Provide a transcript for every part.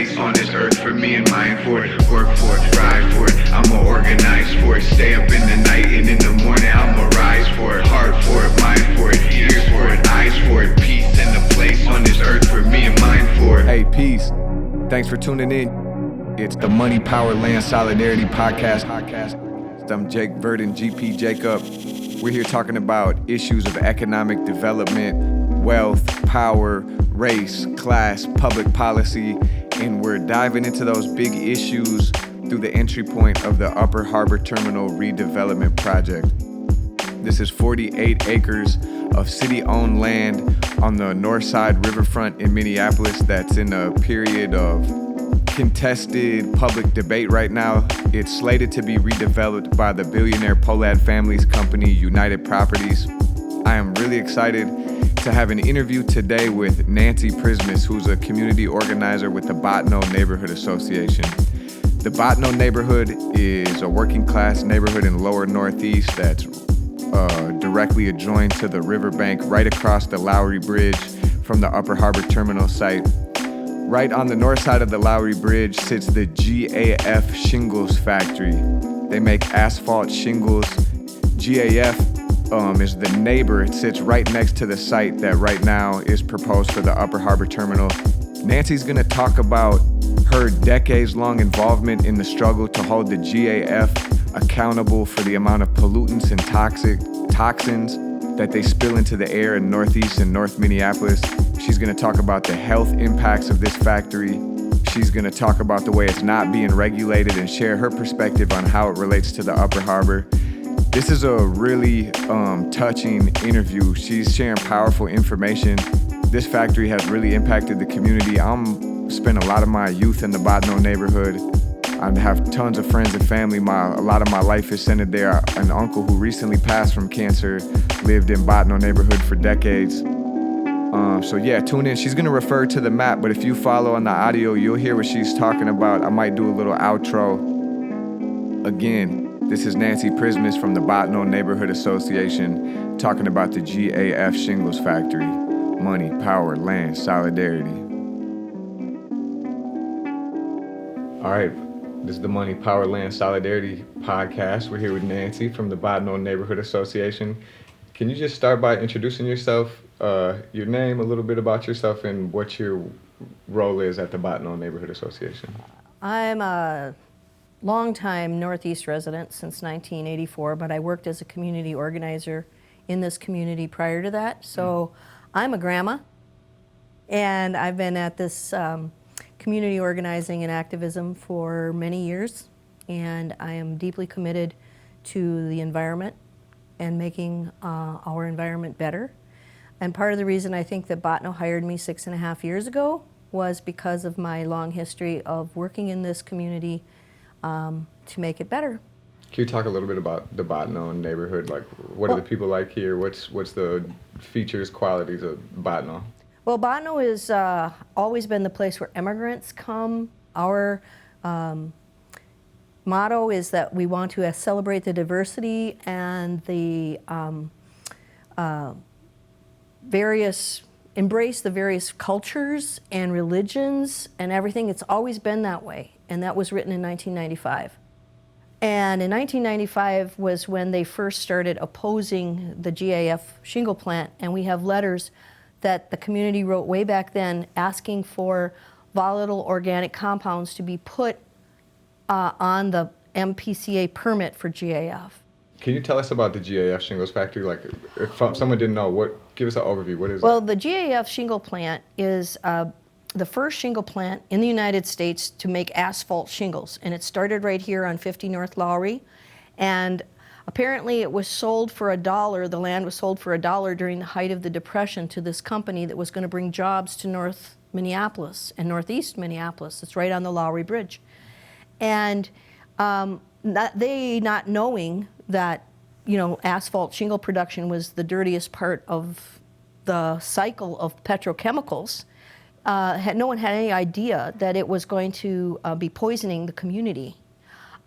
place on this earth for me and mine for it. Work for it, ride for it, I'ma organize for it. Stay up in the night and in the morning I'ma rise for it. Heart for it, mind for it, ears for it, eyes for it. Peace and a place on this earth for me and mine for it. Hey, peace. Thanks for tuning in. It's the Money, Power, Land, Solidarity podcast. I'm Jake Verdon, GP Jacob. We're here talking about issues of economic development, wealth, power, race, class, public policy, and we're diving into those big issues through the entry point of the Upper Harbor Terminal redevelopment project. This is 48 acres of city-owned land on the Northside riverfront in Minneapolis that's in a period of contested public debate right now. It's slated to be redeveloped by the billionaire Pohlad family's company, United Properties. I am really excited to have an interview today with Nancy Przymus, who's a community organizer with the Bottineau Neighborhood Association. The Bottineau neighborhood is a working class neighborhood in lower Northeast that's directly adjoined to the riverbank right across the Lowry Bridge from the Upper Harbor Terminal site. Right on the north side of the Lowry Bridge sits the GAF Shingles Factory. They make asphalt shingles. GAF is the neighbor. It sits right next to the site that right now is proposed for the Upper Harbor Terminal. Nancy's gonna talk about her decades-long involvement in the struggle to hold the GAF accountable for the amount of pollutants and toxins that they spill into the air in Northeast and North Minneapolis. She's gonna talk about the health impacts of this factory. She's gonna talk about the way it's not being regulated and share her perspective on how it relates to the Upper Harbor. This is a really touching interview. She's sharing powerful information. This factory has really impacted the community. I'm spent a lot of my youth in the Bottineau neighborhood. I have tons of friends and family. A lot of my life is centered there. An uncle who recently passed from cancer lived in Bottineau neighborhood for decades. So yeah, tune in. She's gonna refer to the map, but if you follow on the audio, you'll hear what she's talking about. I might do a little outro. Again, this is Nancy Przymus from the Bottineau Neighborhood Association talking about the GAF Shingles Factory. Money, power, land, solidarity. All right. This is the Money, Power, Land, Solidarity podcast. We're here with Nancy from the Bottineau Neighborhood Association. Can you just start by introducing yourself, your name, a little bit about yourself, and what your role is at the Bottineau Neighborhood Association? I'm a longtime Northeast resident since 1984, but I worked as a community organizer in this community prior to that. So I'm a grandma, and I've been at this community organizing and activism for many years, and I am deeply committed to the environment and making our environment better. And part of the reason I think that Bottineau hired me 6.5 years ago was because of my long history of working in this community to make it better. Can you talk a little bit about the Bottineau neighborhood? Like, what are the people like here? What's the features, qualities of Bottineau? Well, Bottineau has always been the place where immigrants come. Our motto is that we want to celebrate the diversity and the embrace the various cultures and religions and everything. It's always been that way, and that was written in 1995. And in 1995 was when they first started opposing the GAF shingle plant, and we have letters that the community wrote way back then asking for volatile organic compounds to be put on the MPCA permit for GAF. Can you tell us about the GAF Shingles Factory? Like, if someone didn't know, give us an overview. What is it? Well, the GAF shingle plant is the first shingle plant in the United States to make asphalt shingles, and it started right here on 50 North Lowry, and apparently it was sold for $1. The land was sold for $1 during the height of the Depression to this company that was going to bring jobs to North Minneapolis and Northeast Minneapolis. It's right on the Lowry Bridge. And not knowing that, asphalt shingle production was the dirtiest part of the cycle of petrochemicals, no one had any idea that it was going to be poisoning the community.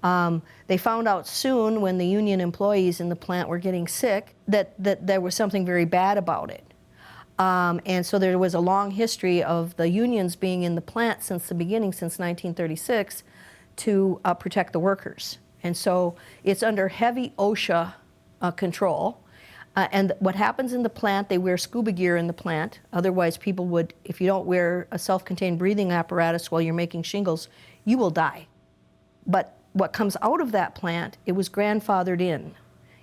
They found out soon when the union employees in the plant were getting sick that there was something very bad about it. And so there was a long history of the unions being in the plant since the beginning, since 1936, to protect the workers. And so it's under heavy OSHA control. And what happens in the plant, they wear scuba gear in the plant. Otherwise, people would, if you don't wear a self-contained breathing apparatus while you're making shingles, you will die. But what comes out of that plant, it was grandfathered in.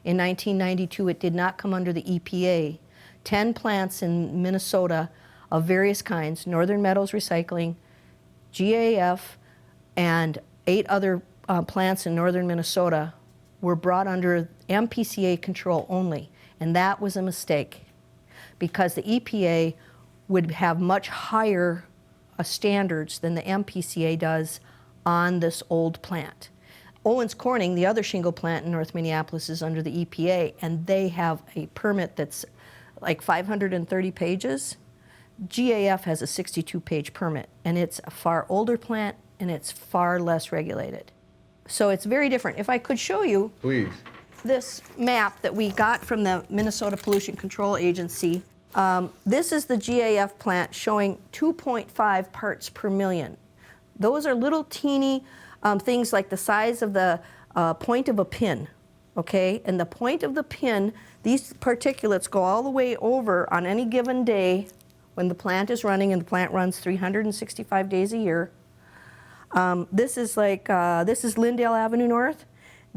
In 1992, it did not come under the EPA. 10 plants in Minnesota of various kinds, Northern Metals Recycling, GAF, and 8 other plants in northern Minnesota were brought under MPCA control only. And that was a mistake, because the EPA would have much higher standards than the MPCA does on this old plant. Owens Corning, the other shingle plant in North Minneapolis, is under the EPA, and they have a permit that's like 530 pages. GAF has a 62-page permit, and it's a far older plant, and it's far less regulated. So it's very different. If I could show you, Please. This map that we got from the Minnesota Pollution Control Agency. This is the GAF plant showing 2.5 parts per million. Those are little teeny things like the size of the point of a pin, okay? And the point of the pin, these particulates go all the way over on any given day when the plant is running, and the plant runs 365 days a year. This is Lyndale Avenue North.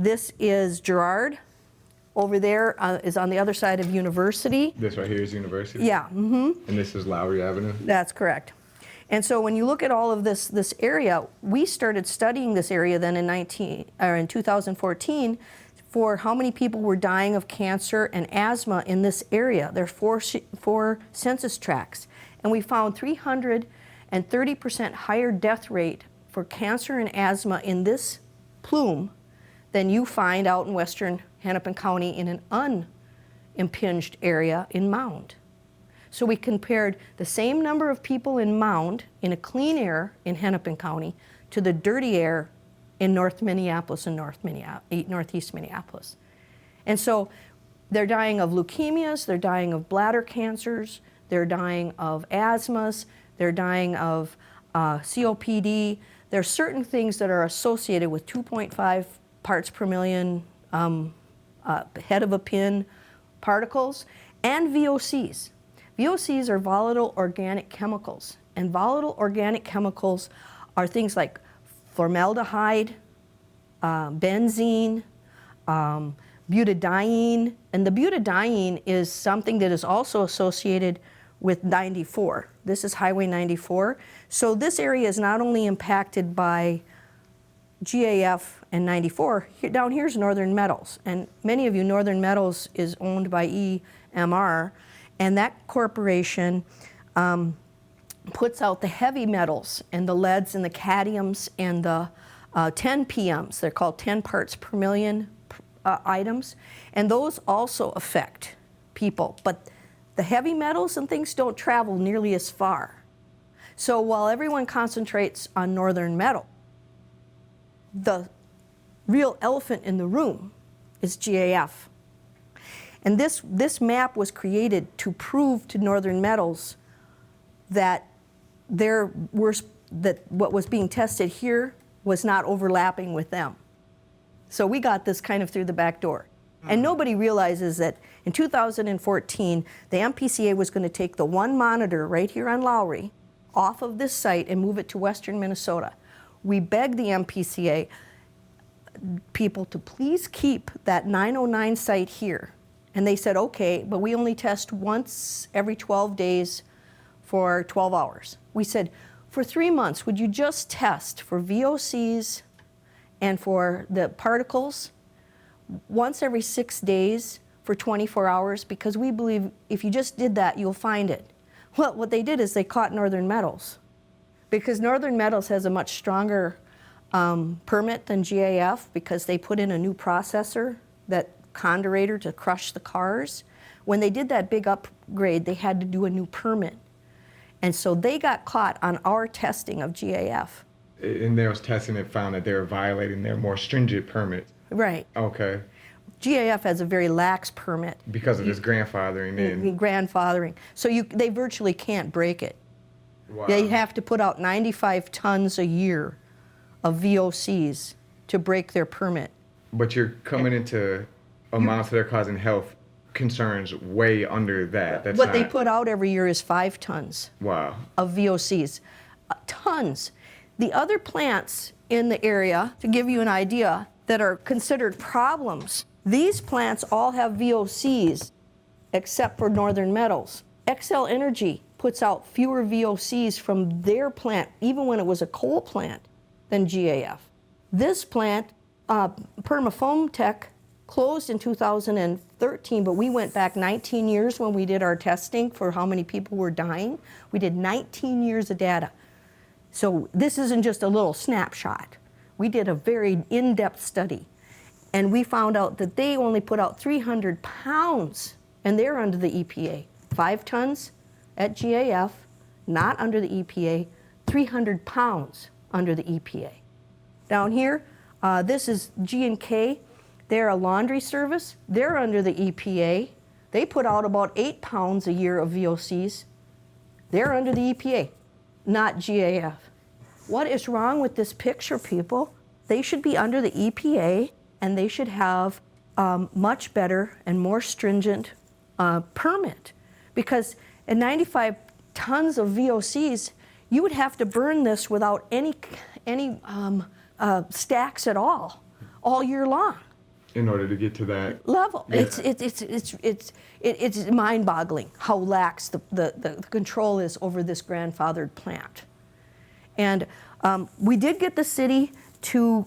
This is Girard. Over there is on the other side of University. This right here is University? Yeah. Mm-hmm. And this is Lowry Avenue? That's correct. And so when you look at all of this area, we started studying this area then in 2014 for how many people were dying of cancer and asthma in this area. There are four census tracts. And we found 330% higher death rate for cancer and asthma in this plume than you find out in western Hennepin County in an unimpinged area in Mound. So we compared the same number of people in Mound in a clean air in Hennepin County to the dirty air in North Minneapolis and Northeast Minneapolis. And so they're dying of leukemias, they're dying of bladder cancers, they're dying of asthmas, they're dying of COPD. There are certain things that are associated with 2.5 parts per million head of a pin particles, and VOCs. VOCs are volatile organic chemicals, and volatile organic chemicals are things like formaldehyde, benzene, butadiene, and the butadiene is something that is also associated with 94. This is Highway 94. So this area is not only impacted by GAF and 94, down here's Northern Metals. And many of you, Northern Metals is owned by EMR, and that corporation puts out the heavy metals and the leads and the cadmiums and the 10 PMs. They're called 10 parts per million items, and those also affect people. But the heavy metals and things don't travel nearly as far. So while everyone concentrates on Northern Metal, the real elephant in the room is GAF. And this map was created to prove to Northern Metals that what was being tested here was not overlapping with them. So we got this kind of through the back door. And nobody realizes that in 2014, the MPCA was going to take the one monitor right here on Lowry off of this site and move it to western Minnesota. We begged the MPCA people to please keep that 909 site here. And they said, okay, but we only test once every 12 days for 12 hours. We said, for 3 months, would you just test for VOCs and for the particles once every 6 days for 24 hours? Because we believe if you just did that, you'll find it. Well, what they did is they caught Northern Metals, because Northern Metals has a much stronger permit than GAF, because they put in a new processor, that condurator to crush the cars. When they did that big upgrade, they had to do a new permit. And so they got caught on our testing of GAF. In their testing, it found that they were violating their more stringent permits. Right. Okay. GAF has a very lax permit. Because of this grandfathering in. Grandfathering. So they virtually can't break it. Wow. They have to put out 95 tons a year of VOCs to break their permit. But you're coming into amounts that are causing health concerns way under that. That's What they put out every year is 5 tons Wow. of VOCs. Tons. The other plants in the area, to give you an idea, that are considered problems, these plants all have VOCs except for Northern Metals. XL Energy puts out fewer VOCs from their plant, even when it was a coal plant, than GAF. This plant, Permafoam Tech, closed in 2013, but we went back 19 years when we did our testing for how many people were dying. We did 19 years of data. So this isn't just a little snapshot. We did a very in-depth study, and we found out that they only put out 300 pounds, and they're under the EPA. 5 tons at GAF, not under the EPA, 300 pounds under the EPA. Down here, this is G&K. They're a laundry service. They're under the EPA. They put out about 8 pounds a year of VOCs. They're under the EPA, not GAF. What is wrong with this picture, people? They should be under the EPA, and they should have much better and more stringent permit. Because at 95 tons of VOCs, you would have to burn this without any stacks at all year long. In order to get to that level. Yeah. It's mind-boggling how lax the control is over this grandfathered plant. And we did get the city to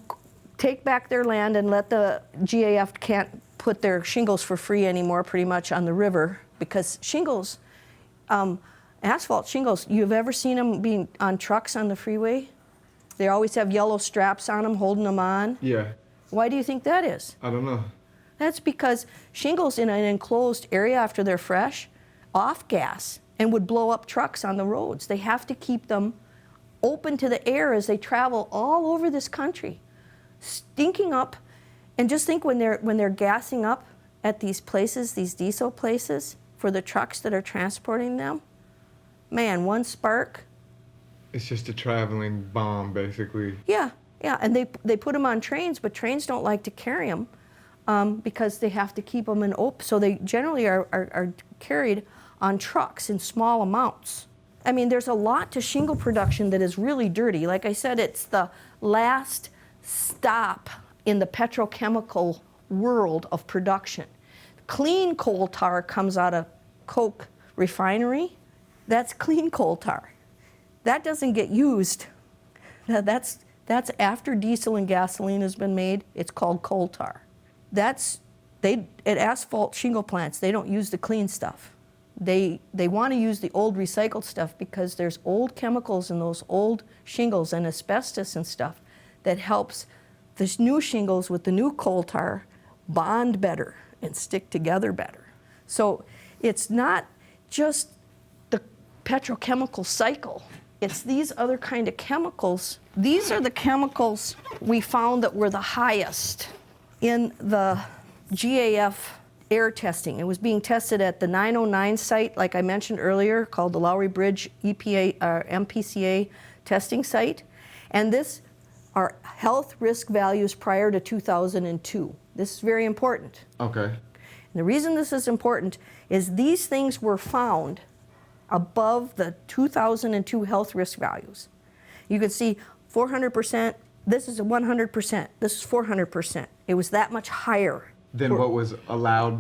take back their land and let the GAF can't put their shingles for free anymore pretty much on the river, because shingles, asphalt shingles, you've ever seen them being on trucks on the freeway? They always have yellow straps on them holding them on. Yeah. Why do you think that is? I don't know. That's because shingles in an enclosed area after they're fresh off gas and would blow up trucks on the roads. They have to keep them open to the air as they travel all over this country, stinking up. And just think when they're gassing up at these places, these diesel places, for the trucks that are transporting them, man, one spark. It's just a traveling bomb, basically. Yeah, and they put them on trains, but trains don't like to carry them because they have to keep them in open. So they generally are carried on trucks in small amounts. I mean, there's a lot to shingle production that is really dirty. Like I said, it's the last stop in the petrochemical world of production. Clean coal tar comes out of coke refinery. That's clean coal tar. That doesn't get used. That's after diesel and gasoline has been made. It's called coal tar. At asphalt shingle plants, they don't use the clean stuff. They want to use the old recycled stuff because there's old chemicals in those old shingles and asbestos and stuff that helps this new shingles with the new coal tar bond better and stick together better. So it's not just the petrochemical cycle. It's these other kind of chemicals. These are the chemicals we found that were the highest in the GAF air testing. It was being tested at the 909 site, like I mentioned earlier, called the Lowry Bridge MPCA testing site. And this are health risk values prior to 2002. This is very important. Okay. And the reason this is important is these things were found above the 2002 health risk values. You can see 400%, this is 100%, this is 400%. It was that much higher than what was allowed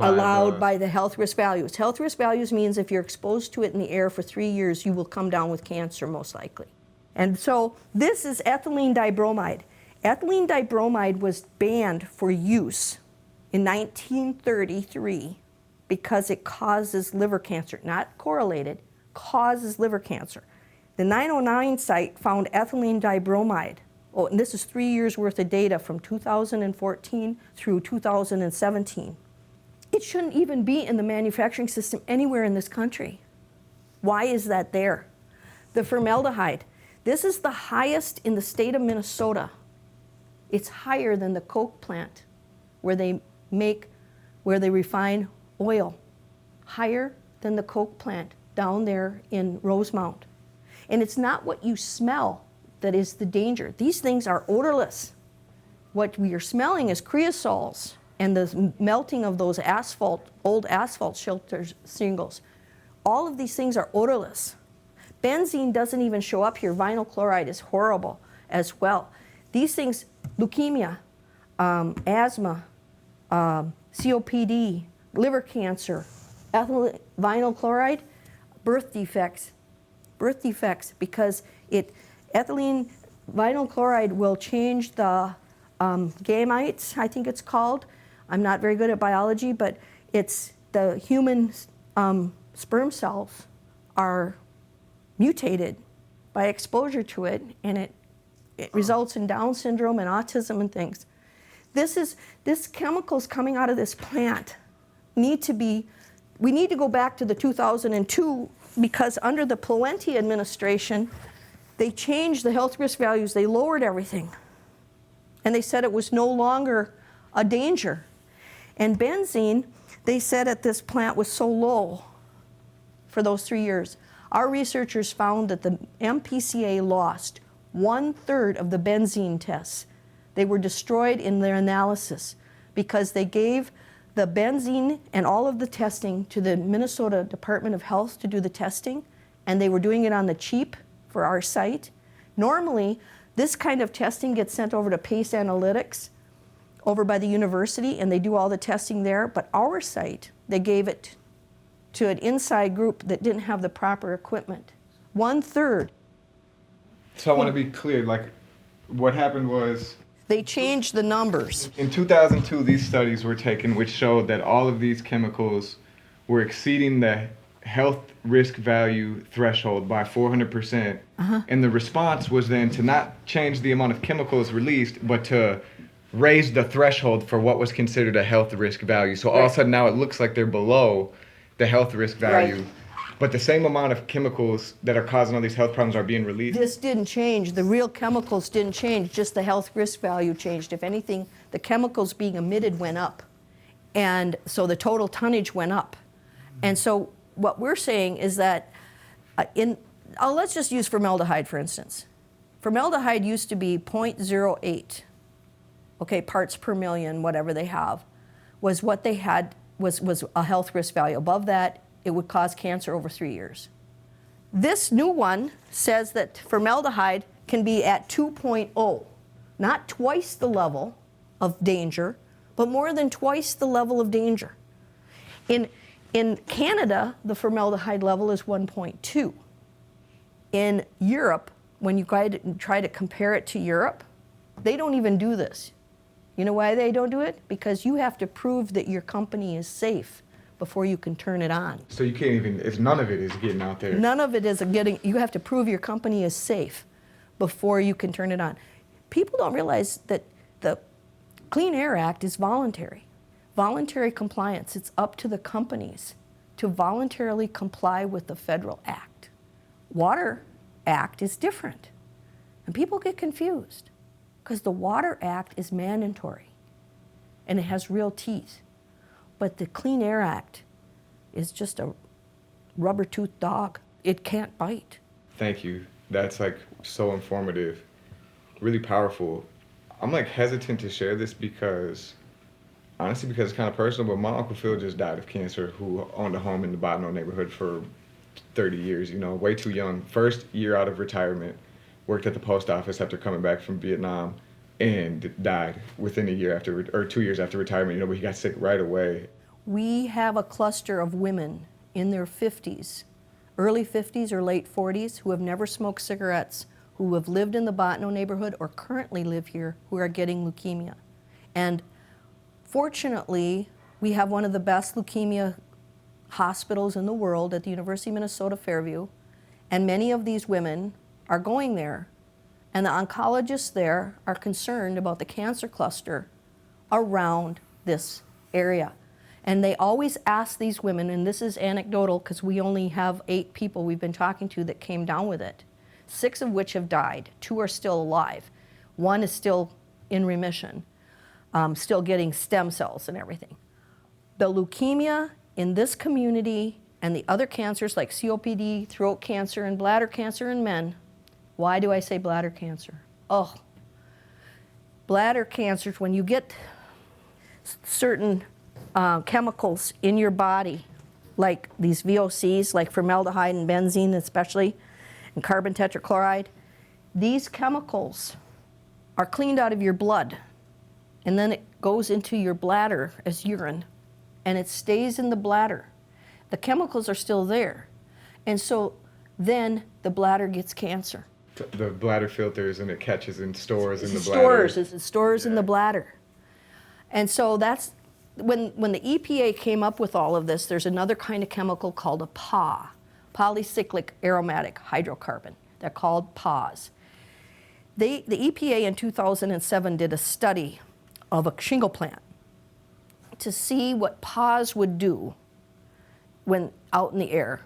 by the health risk values. Health risk values means if you're exposed to it in the air for 3 years, you will come down with cancer most likely. And so this is ethylene dibromide. Ethylene dibromide was banned for use in 1933 because it causes liver cancer, not correlated, causes liver cancer. The 909 site found ethylene dibromide. Oh, and this is 3 years worth of data from 2014 through 2017. It shouldn't even be in the manufacturing system anywhere in this country. Why is that there? The formaldehyde. This is the highest in the state of Minnesota. It's higher than the coke plant where they make where they refine oil, higher than the coke plant down there in Rosemount. And it's not what you smell that is the danger. These things are odorless. What we are smelling is creosols and the melting of those old asphalt shelters, shingles. All of these things are odorless. Benzene doesn't even show up here. Vinyl chloride is horrible as well. These things, leukemia, asthma, COPD, liver cancer, vinyl chloride, birth defects, because ethylene vinyl chloride will change the gametes, I think it's called. I'm not very good at biology, but it's the human sperm cells are mutated by exposure to it, and it results in Down syndrome and autism and things. This chemicals coming out of this plant we need to go back to the 2002, because under the Pawlenty administration, they changed the health risk values, they lowered everything. And they said it was no longer a danger. And benzene, they said at this plant was so low for those 3 years. Our researchers found that the MPCA lost 1/3 of the benzene tests. They were destroyed in their analysis because they gave the benzene and all of the testing to the Minnesota Department of Health to do the testing, and they were doing it on the cheap for our site. Normally, this kind of testing gets sent over to Pace Analytics over by the university, and they do all the testing there, but our site, they gave it to an inside group that didn't have the proper equipment. 1/3. So I want to be clear, like, what happened was, They changed the numbers. in 2002, these studies were taken which showed that all of these chemicals were exceeding the health risk value threshold by 400%. And the response was then to not change the amount of chemicals released, but to raise the threshold for what was considered a health risk value. So all of a sudden now it looks like they're below the health risk value. Right. But the same amount of chemicals that are causing all these health problems are being released. This didn't change. The real chemicals didn't change. Just the health risk value changed. If anything, the chemicals being emitted went up. And so the total tonnage went up. And so what we're saying is that let's just use formaldehyde, for instance. Formaldehyde used to be 0.08, parts per million, whatever they have, was what they had, was a health risk value. Above that, it would cause cancer over 3 years. This new one says that formaldehyde can be at 2.0, not twice the level of danger, but more than twice the level of danger. In Canada, the formaldehyde level is 1.2. In Europe, when you try to compare it to Europe, they don't even do this. You know why they don't do it? Because you have to prove that your company is safe before you can turn it on. So you can't even, none of it is getting out there. None of it is you have to prove your company is safe before you can turn it on. People don't realize that the Clean Air Act is voluntary. Voluntary compliance, it's up to the companies to voluntarily comply with the federal act. Water Act is different. And people get confused because the Water Act is mandatory and it has real teeth. But the Clean Air Act is just a rubber-toothed dog. It can't bite. Thank you. That's so informative, really powerful. I'm hesitant to share this honestly because it's kind of personal, but my Uncle Phil just died of cancer, who owned a home in the Bottineau neighborhood for 30 years, way too young. First year out of retirement, worked at the post office after coming back from Vietnam, and died within a year after, or 2 years after retirement, but he got sick right away. We have a cluster of women in their 50s, early 50s or late 40s, who have never smoked cigarettes, who have lived in the Bottineau neighborhood or currently live here, who are getting leukemia. And fortunately, we have one of the best leukemia hospitals in the world at the University of Minnesota Fairview, and many of these women are going there. And the oncologists there are concerned about the cancer cluster around this area. And they always ask these women, and this is anecdotal because we only have 8 people we've been talking to that came down with it, 6 of which have died. 2 are still alive. 1 is still in remission, still getting stem cells and everything. The leukemia in this community and the other cancers like COPD, throat cancer, and bladder cancer in men. Why do I say bladder cancer? Oh, bladder cancers, when you get certain chemicals in your body, like these VOCs, like formaldehyde and benzene especially, and carbon tetrachloride, these chemicals are cleaned out of your blood, and then it goes into your bladder as urine, and it stays in the bladder. The chemicals are still there, and so then the bladder gets cancer. The bladder filters and it catches and stores in the bladder. It stores in the bladder. And so that's, when the EPA came up with all of this, there's another kind of chemical called a PA, polycyclic aromatic hydrocarbon. They're called PAs. The EPA in 2007 did a study of a shingle plant to see what PAs would do when out in the air.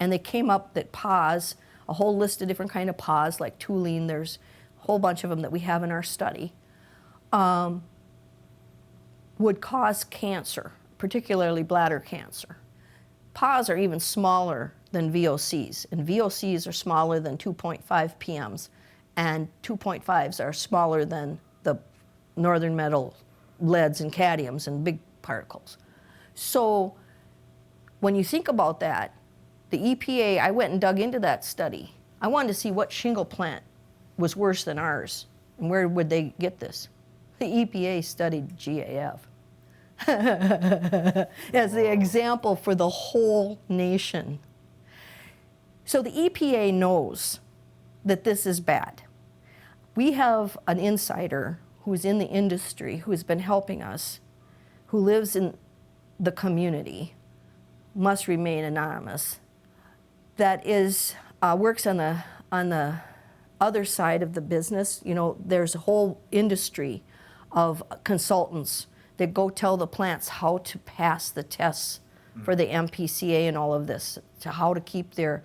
And they came up that PAs, a whole list of different kind of PAs, like toluene, there's a whole bunch of them that we have in our study, would cause cancer, particularly bladder cancer. PAs are even smaller than VOCs, and VOCs are smaller than 2.5 PMs, and 2.5s are smaller than the northern metal leads and cadmiums and big particles. So when you think about that, the EPA, I went and dug into that study. I wanted to see what shingle plant was worse than ours, and where would they get this? The EPA studied GAF as the example for the whole nation. So the EPA knows that this is bad. We have an insider who is in the industry, who has been helping us, who lives in the community, must remain anonymous, that is works on the other side of the business. You know, there's a whole industry of consultants that go tell the plants how to pass the tests for the MPCA and all of this, to how to keep their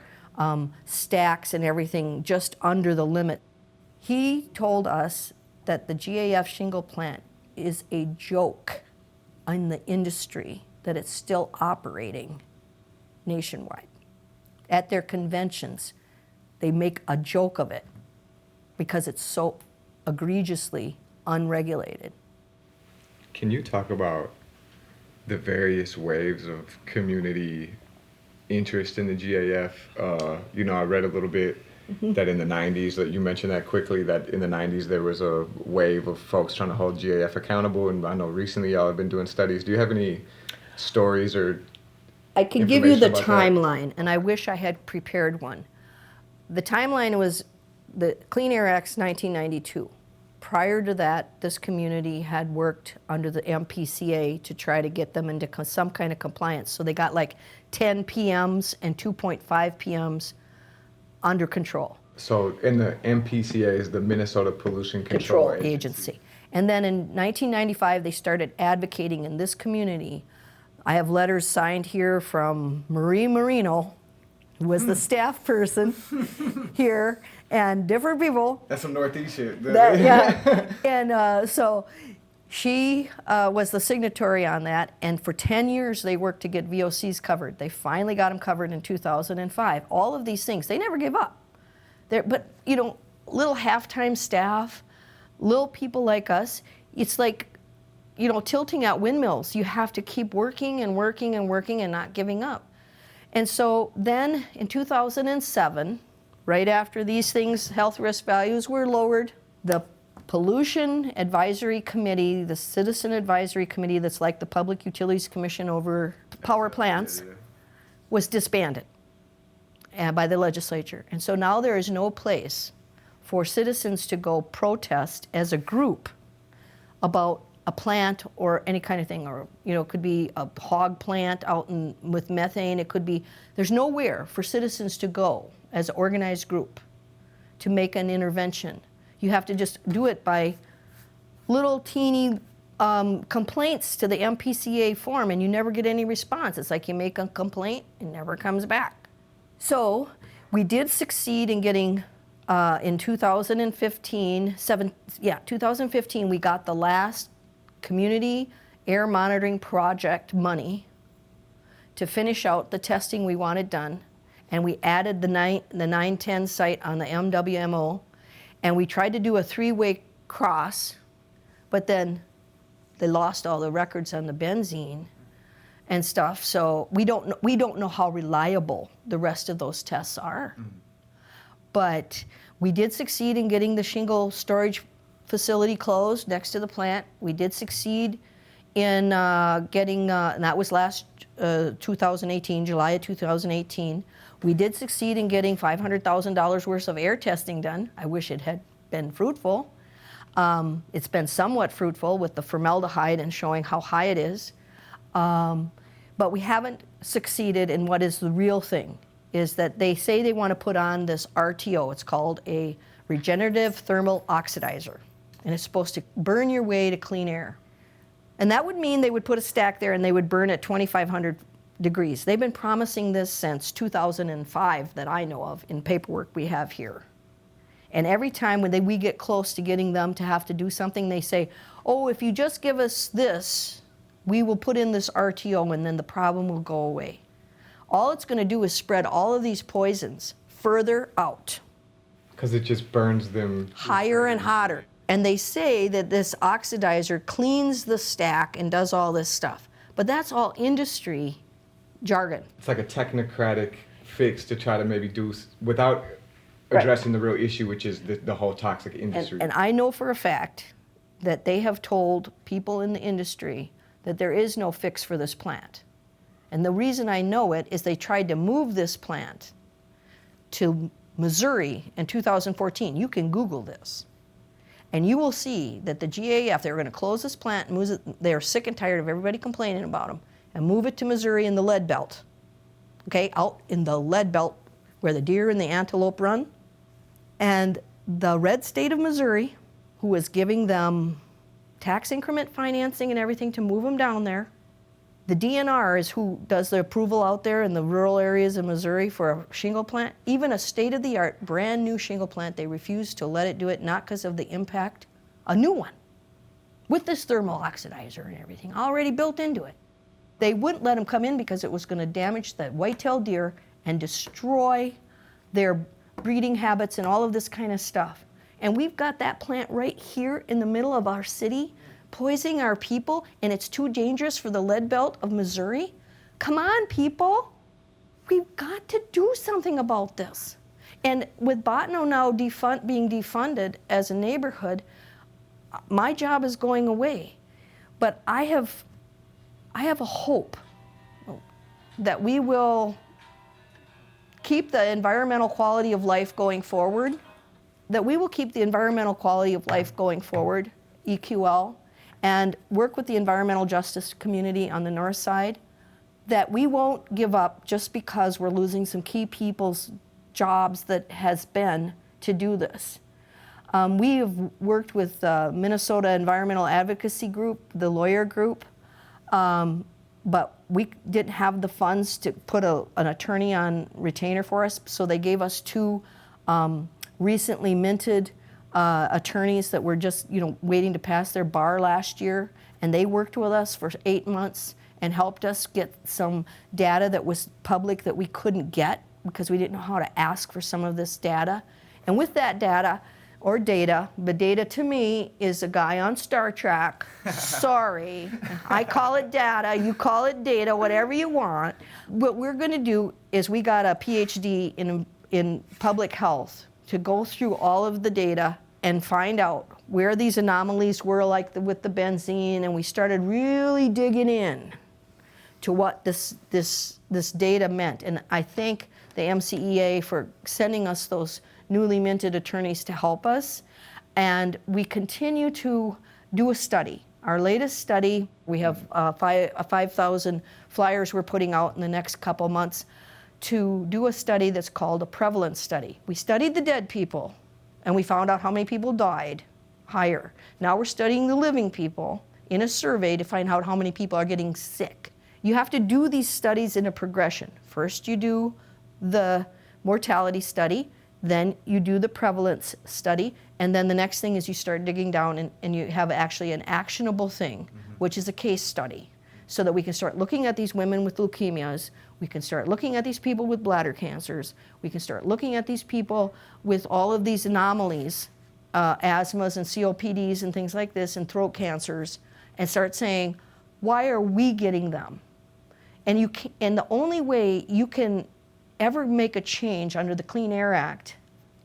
stacks and everything just under the limit. He told us that the GAF shingle plant is a joke in the industry, that it's still operating nationwide. At their conventions, they make a joke of it because it's so egregiously unregulated. Can you talk about the various waves of community interest in the GAF? I read a little bit that in the 90s, that you mentioned that quickly, that in the 90s there was a wave of folks trying to hold GAF accountable, and I know recently y'all have been doing studies. Do you have any stories or I can give you the timeline, and I wish I had prepared one. The timeline was the Clean Air Act's 1992. Prior to that, this community had worked under the MPCA to try to get them into some kind of compliance. So they got like 10 PMs and 2.5 PMs under control. So in the MPCA is the Minnesota Pollution Control Agency. And then in 1995, they started advocating in this community. I have letters signed here from Marie Marino, who was the staff person here, and different people. That's some Northeast shit. Yeah. And so she was the signatory on that, and for 10 years they worked to get VOCs covered. They finally got them covered in 2005. All of these things, they never gave up. But, little half-time staff, little people like us, it's like, tilting at windmills. You have to keep working and working and working and not giving up. And so then in 2007, right after these things, health risk values were lowered, the Pollution Advisory Committee, the Citizen Advisory Committee that's like the Public Utilities Commission over power plants, was disbanded by the legislature. And so now there is no place for citizens to go protest as a group about a plant or any kind of thing, or it could be a hog plant out with methane. It could be, there's nowhere for citizens to go as an organized group to make an intervention. You have to just do it by little teeny complaints to the MPCA form, and you never get any response. It's like you make a complaint, it never comes back. So we did succeed in getting, in 2015, we got the last community air monitoring project money to finish out the testing we wanted done, and we added the 910 site on the MWMO, and we tried to do a 3-way cross, but then they lost all the records on the benzene and stuff, so we don't know how reliable the rest of those tests are. But we did succeed in getting the shingle storage facility closed next to the plant. We did succeed in getting, and that was last 2018, July of 2018. We did succeed in getting $500,000 worth of air testing done. I wish it had been fruitful. It's been somewhat fruitful with the formaldehyde and showing how high it is. But we haven't succeeded in what is the real thing, is that they say they want to put on this RTO. It's called a regenerative thermal oxidizer, and it's supposed to burn your way to clean air. And that would mean they would put a stack there and they would burn at 2,500 degrees. They've been promising this since 2005 that I know of in paperwork we have here. And every time when we get close to getting them to have to do something, they say, oh, if you just give us this, we will put in this RTO and then the problem will go away. All it's going to do is spread all of these poisons further out. Because it just burns them higher and hotter. And they say that this oxidizer cleans the stack and does all this stuff. But that's all industry jargon. It's like a technocratic fix to try to maybe do without addressing the real issue, which is the whole toxic industry. And I know for a fact that they have told people in the industry that there is no fix for this plant. And the reason I know it is they tried to move this plant to Missouri in 2014. You can Google this. And you will see that the GAF, they were going to close this plant and move it. They are sick and tired of everybody complaining about them, and move it to Missouri in the lead belt. Okay, out in the lead belt where the deer and the antelope run. And the red state of Missouri, who was giving them tax increment financing and everything to move them down there. The DNR is who does the approval out there in the rural areas of Missouri for a shingle plant. Even a state-of-the-art, brand new shingle plant, they refused to let it do it, not because of the impact, a new one, with this thermal oxidizer and everything already built into it. They wouldn't let them come in because it was going to damage the white-tailed deer and destroy their breeding habits and all of this kind of stuff. And we've got that plant right here in the middle of our city, poisoning our people, and it's too dangerous for the lead belt of Missouri? Come on, people. We've got to do something about this. And with Bottineau now being defunded as a neighborhood, my job is going away. But I have a hope that we will keep the environmental quality of life going forward, EQL, and work with the environmental justice community on the north side, that we won't give up just because we're losing some key people's jobs that has been to do this. We have worked with Minnesota Environmental Advocacy Group, the lawyer group, but we didn't have the funds to put an attorney on retainer for us, so they gave us 2 recently minted attorneys that were just waiting to pass their bar last year, and they worked with us for 8 months and helped us get some data that was public that we couldn't get because we didn't know how to ask for some of this data. And with that data, or data, the data to me is a guy on Star Trek. Sorry, I call it data, you call it data, whatever you want. What we're going to do is we got a PhD in public health to go through all of the data and find out where these anomalies were, like with the benzene, and we started really digging in to what this data meant. And I thank the MCEA for sending us those newly minted attorneys to help us. And we continue to do a study. Our latest study, we have 5,000 flyers we're putting out in the next couple months to do a study that's called a prevalence study. We studied the dead people, and we found out how many people died higher. Now we're studying the living people in a survey to find out how many people are getting sick. You have to do these studies in a progression. First you do the mortality study, then you do the prevalence study, and then the next thing is you start digging down and you have actually an actionable thing which is a case study, so that we can start looking at these women with leukemias, we can start looking at these people with bladder cancers, we can start looking at these people with all of these anomalies, asthmas and COPDs and things like this, and throat cancers, and start saying, why are we getting them? And the only way you can ever make a change under the Clean Air Act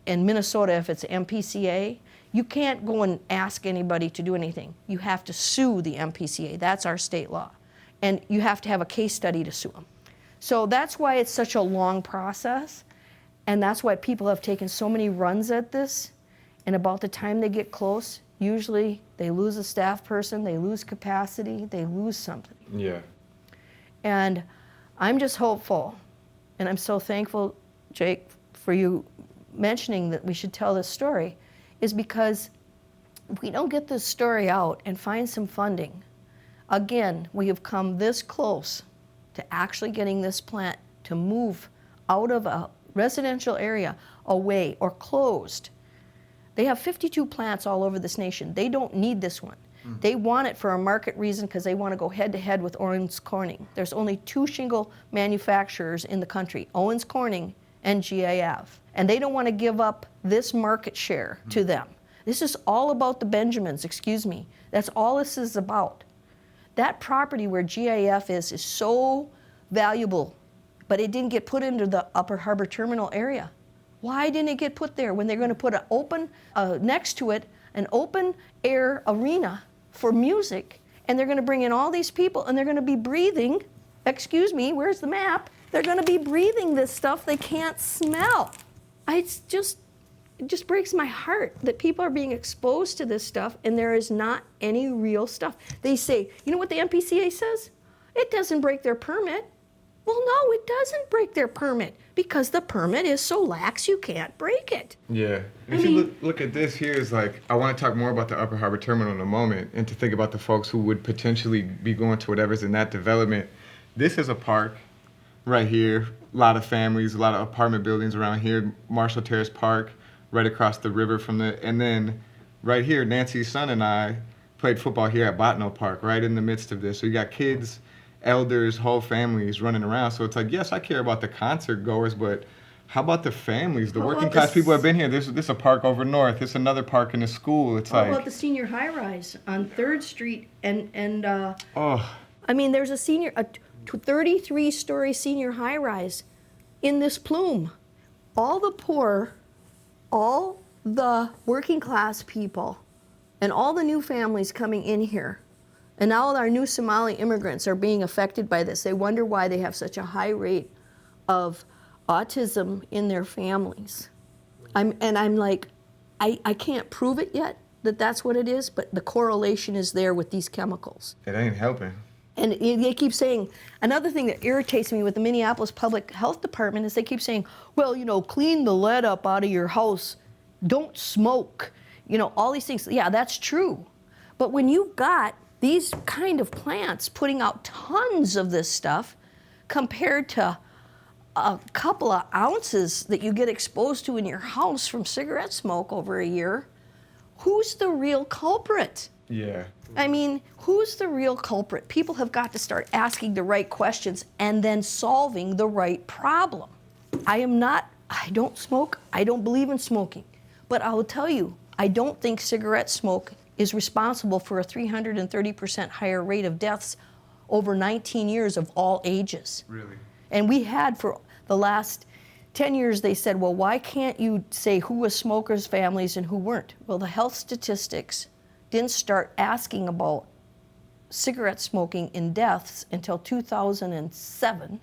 in Minnesota, if it's MPCA, you can't go and ask anybody to do anything. You have to sue the MPCA. That's our state law. And you have to have a case study to sue them. So that's why it's such a long process, and that's why people have taken so many runs at this, and about the time they get close, usually they lose a staff person, they lose capacity, they lose something. Yeah. And I'm just hopeful, and I'm so thankful, Jake, for you mentioning that we should tell this story, is because if we don't get this story out and find some funding, again, we have come this close to actually getting this plant to move out of a residential area away or closed. They have 52 plants all over this nation. They don't need this one. They want it for a market reason because they want to go head to head with Owens Corning. There's only 2 shingle manufacturers in the country, Owens Corning and GAF. And they don't want to give up this market share to them. This is all about the Benjamins, excuse me. That's all this is about. That property where GAF is so valuable, but it didn't get put into the Upper Harbor Terminal area. Why didn't it get put there when they're going to put an open, next to it, an open air arena for music, and they're going to bring in all these people, and they're going to be breathing, excuse me, where's the map? They're going to be breathing this stuff they can't smell. It just breaks my heart that people are being exposed to this stuff, and there is not any real stuff. They say, you know what the MPCA says? It doesn't break their permit. Well, no, it doesn't break their permit because the permit is so lax you can't break it. Yeah. If you look at this here, is like, I want to talk more about the Upper Harbor Terminal in a moment, and to think about the folks who would potentially be going to whatever's in that development. This is a park right here, a lot of families, a lot of apartment buildings around here, Marshall Terrace Park, right across the river from the, and then right here, Nancy's son and I played football here at Bottineau Park, right in the midst of this. So you got kids, elders, whole families running around. So it's like, yes, I care about the concert goers, but how about the families, the working class people have been here? There's a park over north. There's another park in a school. It's how like, about the senior high-rise on 3rd Street and oh, I mean, there's a 33-story senior high-rise in this plume. All the poor, all the working class people, and all the new families coming in here, and now our new Somali immigrants are being affected by this. They wonder why they have such a high rate of autism in their families. I'm like, I can't prove it yet that that's what it is, but the correlation is there with these chemicals. it ain't helping. And they keep saying, another thing that irritates me with the Minneapolis Public Health Department is they keep saying, well, you know, clean the lead up out of your house, don't smoke, you know, all these things. Yeah, that's true. But when you've got these kind of plants putting out tons of this stuff compared to a couple of ounces that you get exposed to in your house from cigarette smoke over a year, who's the real culprit? Yeah. I mean, who's the real culprit? People have got to start asking the right questions and then solving the right problem. I don't smoke, I don't believe in smoking, but I will tell you, I don't think cigarette smoke is responsible for a 330% higher rate of deaths over 19 years of all ages. Really? And we had for the last 10 years, they said, well, why can't you say who was smokers' families and who weren't? Well, the health statistics didn't start asking about cigarette smoking in deaths until 2007,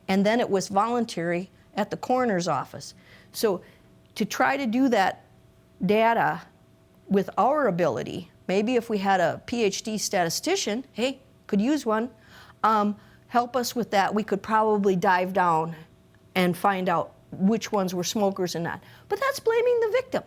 and then it was voluntary at the coroner's office. So to try to do that data with our ability, maybe if we had a PhD statistician, hey, could use one, help us with that, we could probably dive down and find out which ones were smokers and not. But that's blaming the victim.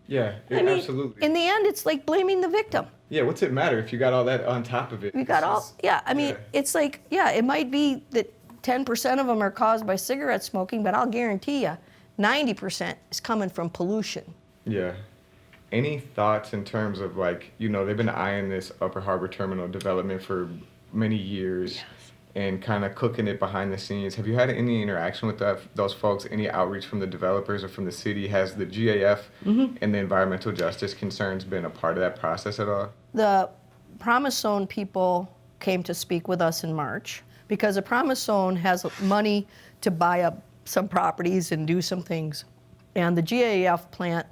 Yeah, I mean, absolutely. in the end, it's like blaming the victim. Yeah, what's it matter if you got all that on top of it? You got all, yeah, I mean, yeah. It's like, yeah, it might be that 10% of them are caused by cigarette smoking, but I'll guarantee you 90% is coming from pollution. Yeah. Any thoughts in terms of like, they've been eyeing this Upper Harbor Terminal development for many years and kind of cooking it behind the scenes. Have you had any interaction with those folks, any outreach from the developers or from the city? Has the GAF and the environmental justice concerns been a part of that process at all? The Promise Zone people came to speak with us in March because the Promise Zone has money to buy up some properties and do some things. And the GAF plant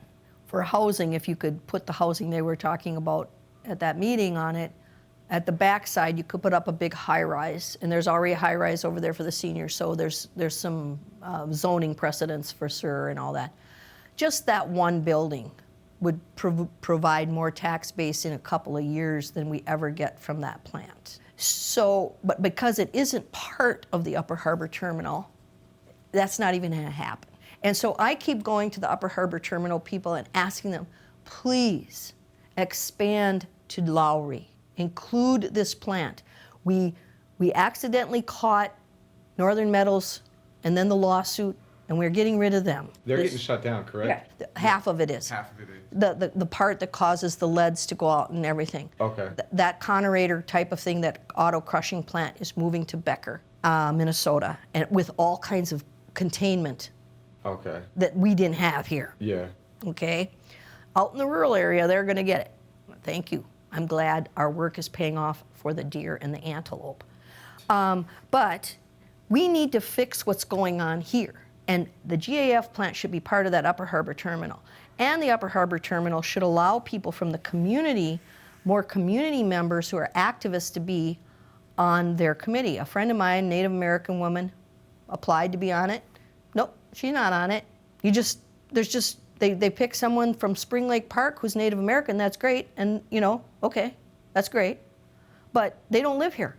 for housing, if you could put the housing they were talking about at that meeting on it, at the backside you could put up a big high-rise, and there's already a high-rise over there for the seniors, so there's some zoning precedents for sure and all that. Just that one building would provide more tax base in a couple of years than we ever get from that plant. So, but because it isn't part of the Upper Harbor Terminal, that's not even gonna happen. And so I keep going to the Upper Harbor Terminal people and asking them, please expand to Lowry, include this plant. We accidentally caught Northern Metals and then the lawsuit, and we're getting rid of them. They're getting shut down, correct? Yeah, half of it is. Half of it is. The part that causes the leads to go out and everything. Okay. That Conerator type of thing, that auto crushing plant is moving to Becker, Minnesota, and with all kinds of containment. Okay. That we didn't have here. Yeah. Okay? Out in the rural area, they're going to get it. Thank you. I'm glad our work is paying off for the deer and the antelope. But we need to fix what's going on here. And the GAF plant should be part of that Upper Harbor Terminal. And the Upper Harbor Terminal should allow people from the community, more community members who are activists, to be on their committee. A friend of mine, Native American woman, applied to be on it. Nope, she's not on it. They pick someone from Spring Lake Park who's Native American, that's great, and okay, that's great. But they don't live here.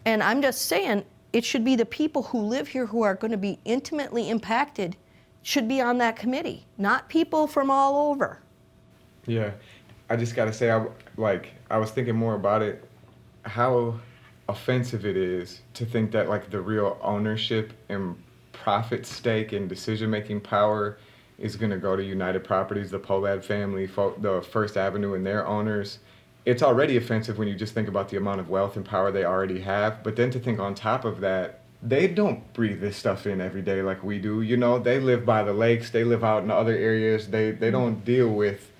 And I'm just saying, it should be the people who live here who are going to be intimately impacted should be on that committee, not people from all over. Yeah, I just gotta say, I was thinking more about it, how offensive it is to think that like the real ownership and profit stake and decision-making power is going to go to United Properties, the Polad family, the First Avenue and their owners. It's already offensive when you just think about the amount of wealth and power they already have, but then to think on top of that, they don't breathe this stuff in every day like we do. They live by the lakes, they live out in other areas, they don't deal with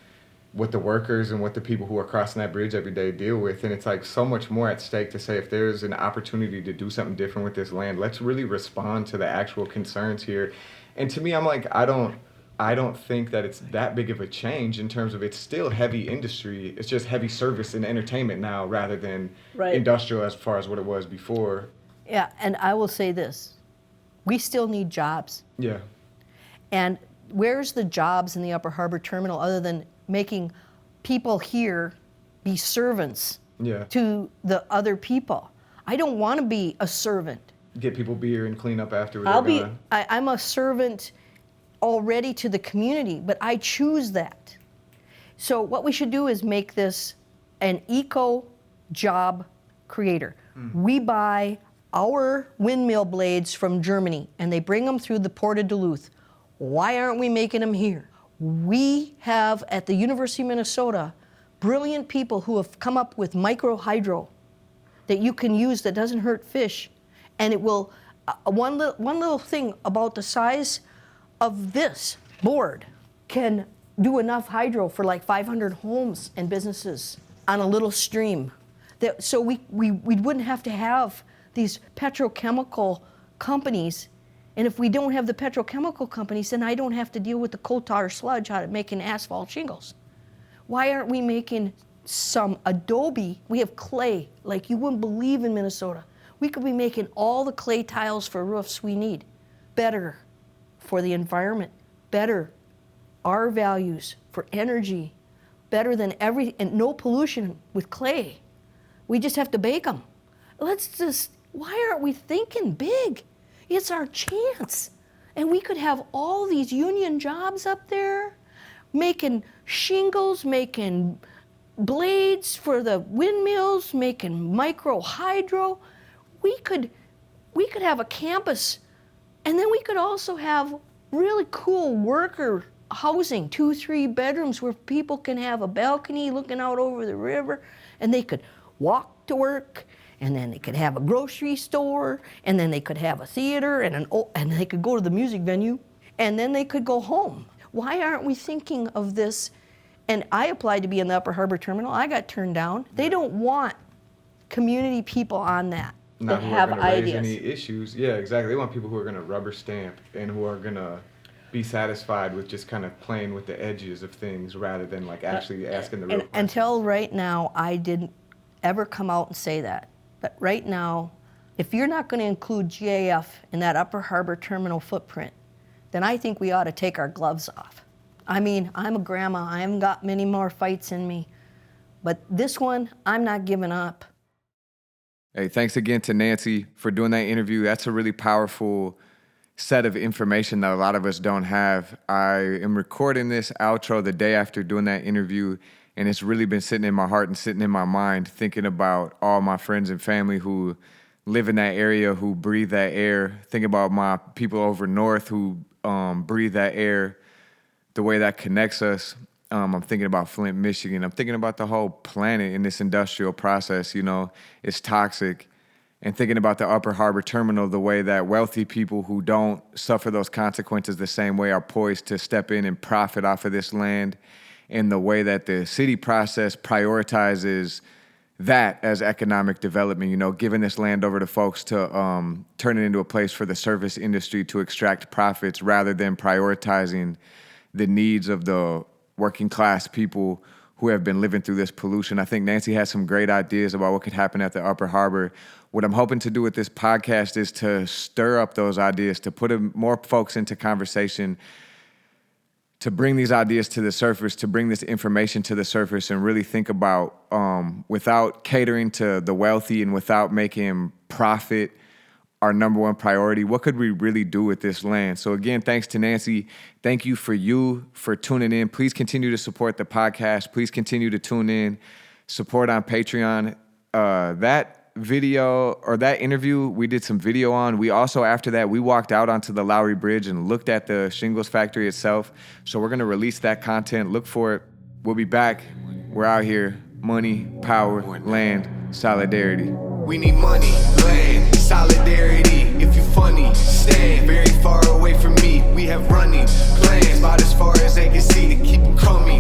what the workers and what the people who are crossing that bridge every day deal with. And it's like so much more at stake to say, if there's an opportunity to do something different with this land, let's really respond to the actual concerns here. And to me, I'm like, I don't think that it's that big of a change in terms of it's still heavy industry. It's just heavy service and entertainment now rather than industrial as far as what it was before. Yeah, and I will say this. We still need jobs. Yeah. And where's the jobs in the Upper Harbor Terminal other than making people here be servants to the other people? I don't want to be a servant. Get people beer and clean up after I'm a servant already to the community, but I choose that. So what we should do is make this an eco job creator. We buy our windmill blades from Germany and they bring them through the Port of Duluth. Why aren't we making them here? We have at the University of Minnesota brilliant people who have come up with micro hydro that you can use that doesn't hurt fish, and it will one little thing about the size of this board can do enough hydro for like 500 homes and businesses on a little stream. So we wouldn't have to have these petrochemical companies. And if we don't have the petrochemical companies, then I don't have to deal with the coal tar sludge out of making asphalt shingles. Why aren't we making some adobe? We have clay, like you wouldn't believe in Minnesota. We could be making all the clay tiles for roofs we need. Better for the environment, better our values for energy, better than and no pollution with clay. We just have to bake them. Why aren't we thinking big? It's our chance. And we could have all these union jobs up there, making shingles, making blades for the windmills, making micro hydro. We could have a campus, and then we could also have really cool worker housing, 2-3 bedrooms where people can have a balcony looking out over the river, and they could walk to work, and then they could have a grocery store, and then they could have a theater, and they could go to the music venue, and then they could go home. Why aren't we thinking of this? And I applied to be in the Upper Harbor Terminal. I got turned down. They don't want community people on that Not who have are going to raise ideas. any issues. Yeah, exactly. They want people who are going to rubber stamp and who are going to be satisfied with just kind of playing with the edges of things rather than like actually asking the real questions. Until right now, I didn't ever come out and say that. But right now, if you're not going to include GAF in that Upper Harbor Terminal footprint, then I think we ought to take our gloves off. I mean, I'm a grandma. I haven't got many more fights in me. But this one, I'm not giving up. Hey, thanks again to Nancy for doing that interview. That's a really powerful set of information that a lot of us don't have. I am recording this outro the day after doing that interview, and it's really been sitting in my heart and sitting in my mind, thinking about all my friends and family who live in that area, who breathe that air. Thinking about my people over north who breathe that air, the way that connects us. I'm thinking about Flint, Michigan. I'm thinking about the whole planet in this industrial process. You know, it's toxic. And thinking about the Upper Harbor Terminal, the way that wealthy people who don't suffer those consequences the same way are poised to step in and profit off of this land, and the way that the city process prioritizes that as economic development, you know, giving this land over to folks to turn it into a place for the service industry to extract profits rather than prioritizing the needs of the working class people who have been living through this pollution. I think Nancy has some great ideas about what could happen at the Upper Harbor. What I'm hoping to do with this podcast is to stir up those ideas, to put more folks into conversation, to bring these ideas to the surface, to bring this information to the surface and really think about, without catering to the wealthy and without making profit our number one priority, what could we really do with this land? So again, thanks to Nancy. Thank you for tuning in. Please continue to support the podcast. Please continue to tune in, support on Patreon. That video or that interview, we did some video on. We also, after that, we walked out onto the Lowry Bridge and looked at the Shingles Factory itself. So we're going to release that content. Look for it. We'll be back. We're out here. Money, power, land, solidarity. We need money, land, solidarity. If you funny, stand very far away from me. We have running plans about as far as they can see to keep them crummy.